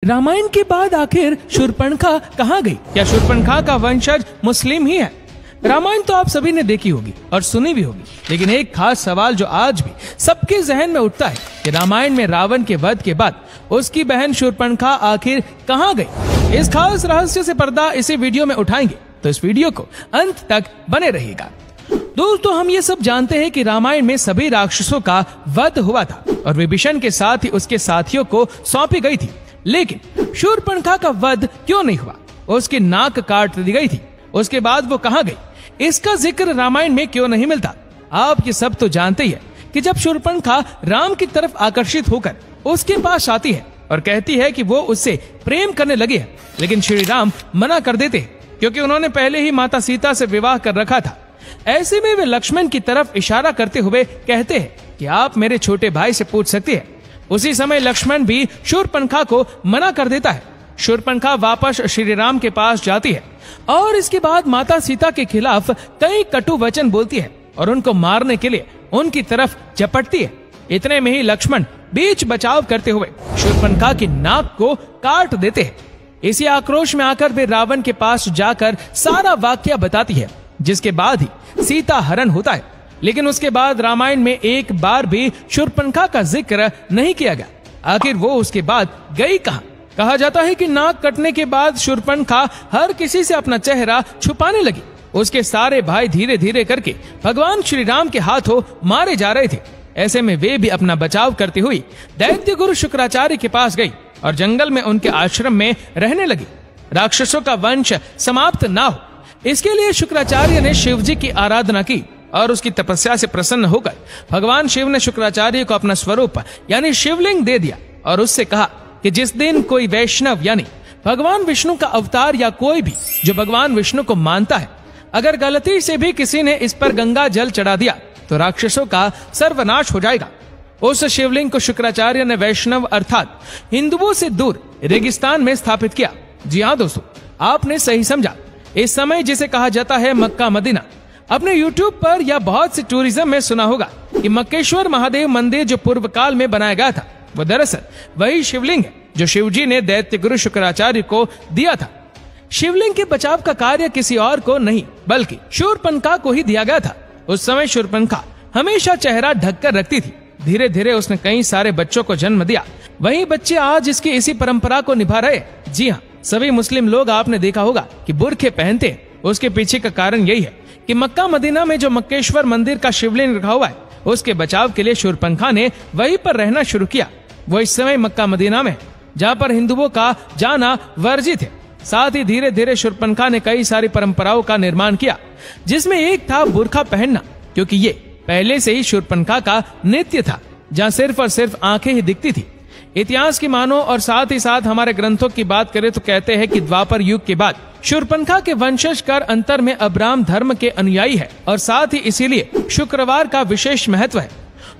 रामायण के बाद आखिर शूर्पणखा कहाँ गई? क्या शूर्पणखा का वंशज मुस्लिम ही है? रामायण तो आप सभी ने देखी होगी और सुनी भी होगी, लेकिन एक खास सवाल जो आज भी सबके जहन में उठता है कि रामायण में रावण के वध के बाद उसकी बहन शूर्पणखा आखिर कहाँ गई? इस खास रहस्य से पर्दा इसी वीडियो में उठाएंगे, तो इस वीडियो को अंत तक बने रहिएगा। दोस्तों, हम ये सब जानते हैं कि रामायण में सभी राक्षसों का वध हुआ था और विभीषण के साथ ही उसके साथियों को सौंपी गई थी, लेकिन शूर्पणखा का वध क्यों नहीं हुआ? उसकी नाक काट दी गई थी, उसके बाद वो कहाँ गई? इसका जिक्र रामायण में क्यों नहीं मिलता? आप ये सब तो जानते ही है कि जब शूर्पणखा राम की तरफ आकर्षित होकर उसके पास आती है और कहती है कि वो उससे प्रेम करने लगी है, लेकिन श्री राम मना कर देते हैं क्योंकि उन्होंने पहले ही माता सीता से विवाह कर रखा था। ऐसे में वे लक्ष्मण की तरफ इशारा करते हुए कहते हैं कि आप मेरे छोटे भाई से पूछ सकते हैं। उसी समय लक्ष्मण भी शूर्पणखा को मना कर देता है। शूर्पणखा वापस श्री राम के पास जाती है और इसके बाद माता सीता के खिलाफ कई कटु वचन बोलती है और उनको मारने के लिए उनकी तरफ झपटती है। इतने में ही लक्ष्मण बीच बचाव करते हुए शूर्पणखा की नाक को काट देते हैं। इसी आक्रोश में आकर वे रावण के पास जाकर सारा वाकया बताती है, जिसके बाद ही सीता हरण होता है। लेकिन उसके बाद रामायण में एक बार भी शूर्पणखा का जिक्र नहीं किया गया। आखिर वो उसके बाद गई कहाँ? कहा जाता है कि नाक कटने के बाद शूर्पणखा हर किसी से अपना चेहरा छुपाने लगी। उसके सारे भाई धीरे धीरे करके भगवान श्री राम के हाथों मारे जा रहे थे। ऐसे में वे भी अपना बचाव करती हुई दैत्य गुरु शुक्राचार्य के पास गई और जंगल में उनके आश्रम में रहने लगी। राक्षसों का वंश समाप्त ना हो, इसके लिए शुक्राचार्य ने शिव जी की आराधना की और उसकी तपस्या से प्रसन्न होकर भगवान शिव ने शुक्राचार्य को अपना स्वरूप यानी शिवलिंग दे दिया और उससे कहा कि जिस दिन कोई वैष्णव यानी भगवान विष्णु का अवतार या कोई भी जो भगवान विष्णु को मानता है, अगर गलती से भी किसी ने इस पर गंगा जल चढ़ा दिया तो राक्षसों का सर्वनाश हो जाएगा। उस शिवलिंग को शुक्राचार्य ने वैष्णव अर्थात हिंदुओं से दूर रेगिस्तान में स्थापित किया। जी हाँ दोस्तों, आपने सही समझा। इस समय जिसे कहा जाता है मक्का मदीना। अपने YouTube पर या बहुत से टूरिज्म में सुना होगा कि मक्केश्वर महादेव मंदिर जो पूर्व काल में बनाया गया था, वो दरअसल वही शिवलिंग है जो शिवजी ने दैत्य गुरु शुक्राचार्य को दिया था। शिवलिंग के बचाव का कार्य किसी और को नहीं बल्कि शूर्पणखा को ही दिया गया था। उस समय शूर्पणखा हमेशा चेहरा ढककर रखती थी। धीरे धीरे उसने कई सारे बच्चों को जन्म दिया। वही बच्चे आज इसकी इसी परंपरा को निभा रहे। जी हाँ, सभी मुस्लिम लोग आपने देखा होगा कि बुर्खे पहनते हैं। उसके पीछे का कारण यही है कि मक्का मदीना में जो मक्केश्वर मंदिर का शिवलिंग रखा हुआ है, उसके बचाव के लिए शूर्पणखा ने वहीं पर रहना शुरू किया। वो इस समय मक्का मदीना में जहाँ पर हिंदुओं का जाना वर्जित है। साथ ही धीरे धीरे शूर्पणखा ने कई सारी परंपराओं का निर्माण किया, जिसमें एक था बुर्खा पहनना, क्योंकि ये पहले से ही शूर्पणखा का नृत्य था, जहाँ सिर्फ और सिर्फ आंखें ही दिखती थी। इतिहास की मानो और साथ ही साथ हमारे ग्रंथों की बात करें तो कहते हैं कि द्वापर युग के बाद शूर्पणखा के वंशज कर अंतर में अब्राह्म धर्म के अनुयायी है और साथ ही इसीलिए शुक्रवार का विशेष महत्व है।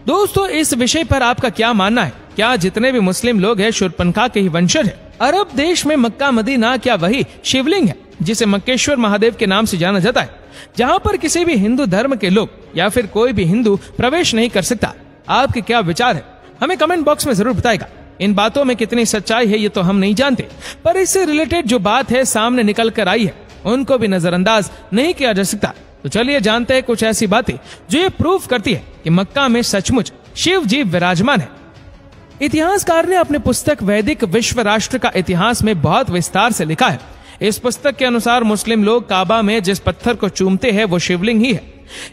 दोस्तों, इस विषय पर आपका क्या मानना है? क्या जितने भी मुस्लिम लोग हैं शूर्पणखा के ही वंशज है? अरब देश में मक्का मदीना क्या वही शिवलिंग है जिसे मक्केश्वर महादेव के नाम से जाना जाता है, जहाँ पर किसी भी हिंदू धर्म के लोग या फिर कोई भी हिंदू प्रवेश नहीं कर सकता? आपके क्या विचार है? हमें कमेंट बॉक्स में जरूर बताएगा। इन बातों में कितनी सच्चाई है ये तो हम नहीं जानते, पर इससे रिलेटेड जो बात है सामने निकल कर आई है, उनको भी नजरअंदाज नहीं किया जा सकता। तो चलिए जानते हैं कुछ ऐसी बातें जो ये प्रूफ करती है कि मक्का में सचमुच शिव जी विराजमान है। इतिहासकार ने अपनी पुस्तक वैदिक विश्व राष्ट्र का इतिहास में बहुत विस्तार से लिखा है। इस पुस्तक के अनुसार मुस्लिम लोग काबा में जिस पत्थर को चूमते हैं वो शिवलिंग ही है।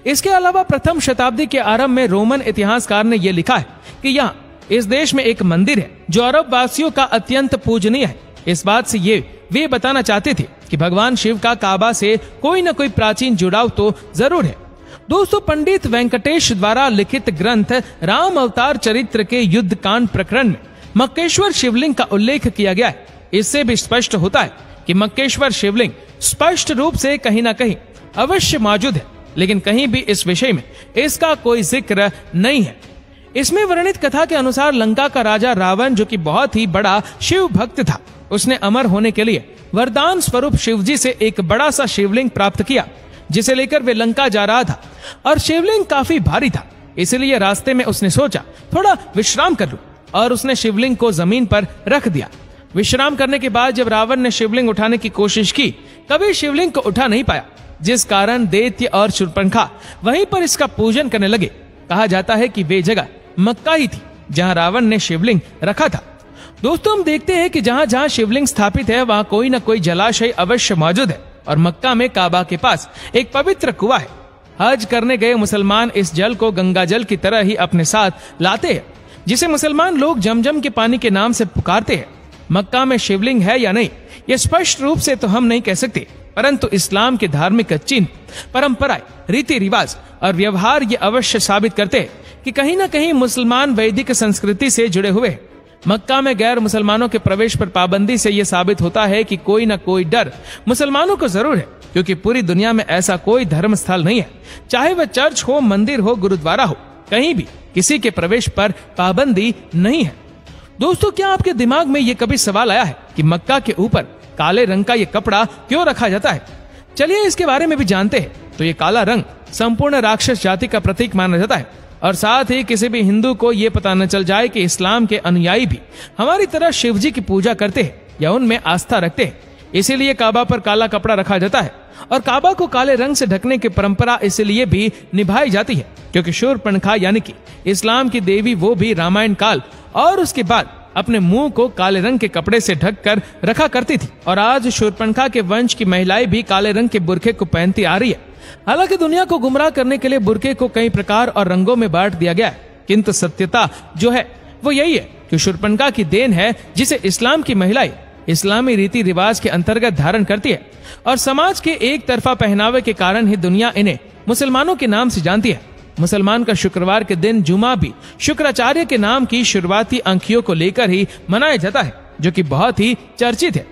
इसके अलावा प्रथम शताब्दी के आरंभ में रोमन इतिहासकार ने यह लिखा है कि यहाँ इस देश में एक मंदिर है जो अरब वासियों का अत्यंत पूजनीय है। इस बात से वे बताना चाहते थे कि भगवान शिव का काबा से कोई न कोई प्राचीन जुड़ाव तो जरूर है। दोस्तों, पंडित वेंकटेश द्वारा लिखित ग्रंथ राम अवतार चरित्र के युद्ध कांड प्रकरण में मक्केश्वर शिवलिंग का उल्लेख किया गया है। इससे भी स्पष्ट होता है कि मक्केश्वर शिवलिंग स्पष्ट रूप से कहीं न कहीं अवश्य मौजूद है, लेकिन कहीं भी इस विषय में इसका कोई जिक्र नहीं है। इसमें वर्णित कथा के अनुसार लंका का राजा रावण, जो कि बहुत ही बड़ा शिव भक्त था, उसने अमर होने के लिए वरदान स्वरूप शिवजी से एक बड़ा सा शिवलिंग प्राप्त किया, जिसे लेकर वे लंका जा रहा था और शिवलिंग काफी भारी था। इसलिए रास्ते में उसने सोचा थोड़ा विश्राम कर लूं और उसने शिवलिंग को जमीन पर रख दिया। विश्राम करने के बाद जब रावण ने शिवलिंग उठाने की कोशिश की, कभी शिवलिंग को उठा नहीं पाया, जिस कारण दैत्य और शूर्पणखा वहीं पर इसका पूजन करने लगे। कहा जाता है कि वे जगह मक्का ही थी जहां रावण ने शिवलिंग रखा था। दोस्तों, हम देखते हैं कि जहां जहां शिवलिंग स्थापित है वहां कोई न कोई जलाशय अवश्य मौजूद है, और मक्का में काबा के पास एक पवित्र कुआं है। हज करने गए मुसलमान इस जल को गंगा जल की तरह ही अपने साथ लाते हैं, जिसे मुसलमान लोग जमजम के पानी के नाम से पुकारते हैं। मक्का में शिवलिंग है या नहीं, ये स्पष्ट रूप से तो हम नहीं कह सकते, परंतु इस्लाम के धार्मिक चिन्ह, परंपराएं, रीति रिवाज और व्यवहार ये अवश्य साबित करते हैं कि कहीं न कहीं मुसलमान वैदिक संस्कृति से जुड़े हुए हैं। मक्का में गैर मुसलमानों के प्रवेश पर पाबंदी से यह साबित होता है कि कोई न कोई डर मुसलमानों को जरूर है, क्योंकि पूरी दुनिया में ऐसा कोई धर्म स्थल नहीं है, चाहे वह चर्च हो, मंदिर हो, गुरुद्वारा हो, कहीं भी किसी के प्रवेश पर पाबंदी नहीं है। दोस्तों, क्या आपके दिमाग में ये कभी सवाल आया है कि मक्का के ऊपर काले रंग का ये कपड़ा क्यों रखा जाता है? चलिए इसके बारे में भी जानते हैं। तो ये काला रंग संपूर्ण राक्षस जाति का प्रतीक माना जाता है, और साथ ही किसी भी हिंदू को ये पता न चल जाए कि इस्लाम के अनुयायी भी हमारी तरह शिव जी की पूजा करते हैं या उनमें आस्था रखते हैं। इसीलिए काबा पर काला कपड़ा रखा जाता है, और काबा को काले रंग से ढकने की परंपरा इसलिए भी निभाई जाती है क्योंकि शूर्पणखा यानी कि इस्लाम की देवी, वो भी रामायण काल और उसके बाद अपने मुंह को काले रंग के कपड़े से ढक कर रखा करती थी। और आज शूर्पणखा के वंश की महिलाएं भी काले रंग के बुरखे को पहनती आ रही है। हालांकि दुनिया को गुमराह करने के लिए बुरखे को कई प्रकार और रंगों में बांट दिया गया है, किंतु सत्यता जो है वो यही है कि शूर्पणखा की देन है, जिसे इस्लाम की महिलाएं इस्लामी रीति रिवाज के अंतर्गत धारण करती है, और समाज के एक तरफा पहनावे के कारण ही दुनिया इन्हें मुसलमानों के नाम से जानती है। मुसलमान का शुक्रवार के दिन जुमा भी शुक्राचार्य के नाम की शुरुआती अंकियों को लेकर ही मनाया जाता है, जो कि बहुत ही चर्चित है।